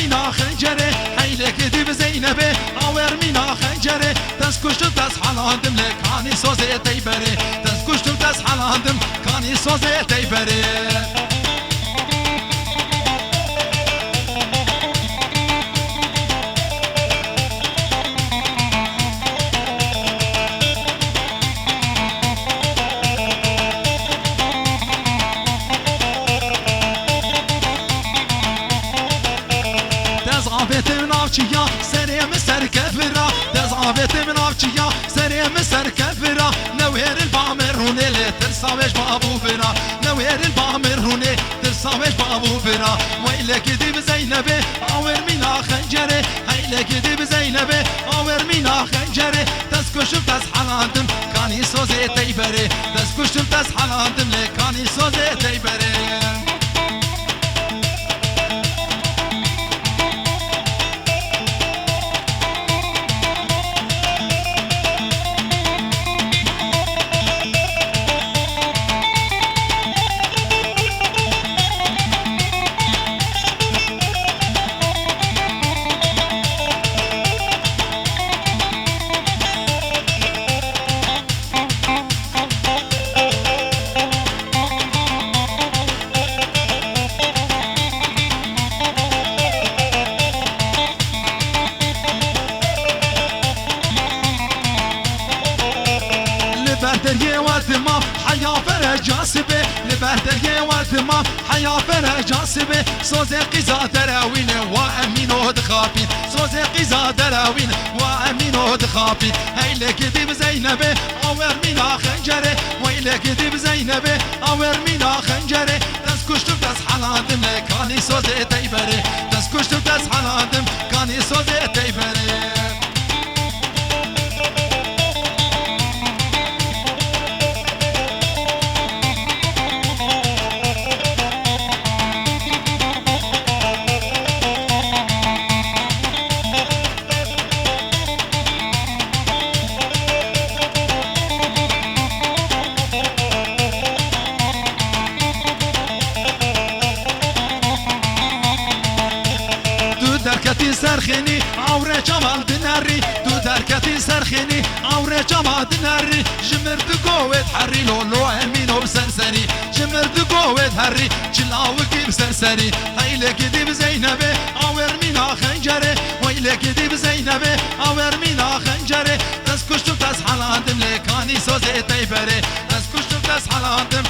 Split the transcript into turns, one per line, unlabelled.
مینا خنجره هیلک دی بزینبه آور مینا خنجره دست کشتم دست حلاندم لکانی سوزه تیبره دست کشتم دست حلاندم کانی سوزه تیبره دزعافت من آفچیا سریم سر کفرا دزعافت من آفچیا سریم سر کفرا نوهر البامرونه لترساوش بابو برا نوهر البامرونه ترساوش بابو برا ويلك دي بزينبه آور مینا خنجره هيلك دي بزينبه آور مینا خنجره تسكشم تسحلاندم كاني سوزي تيبره تسكشم تسحلاندم لكاني سوزي تيبره لبردرية واتما حيا فرج جاسبه لبردرية واتما حيا فرج جاسبه سوزي قزا دراوين وامينو دخابين سوزي قزا دراوين وامينو دخابين هيلك دي بزينبه اور مينا خنجره ويلك دي بزينبه اور مينا خنجره دس كشتم دس حلاندم كاني سوزي تيبره دس كشتم دس حلاندم كاني سوزي تيبره دركتي سرخيني عورة جمال دناري دو دركتي سرخيني عورة جمال دناري جمرد قوة حري لولو امينو بسرسري جمرد قوة حري جلاوكي بسرسري هيلك دي بزينبه اور مينا خنجره ويلك دي بزينبه اور مينا خنجره دس كشتم دس حلاندم لكاني سوزي تيبره دس كشتم دس حلاندم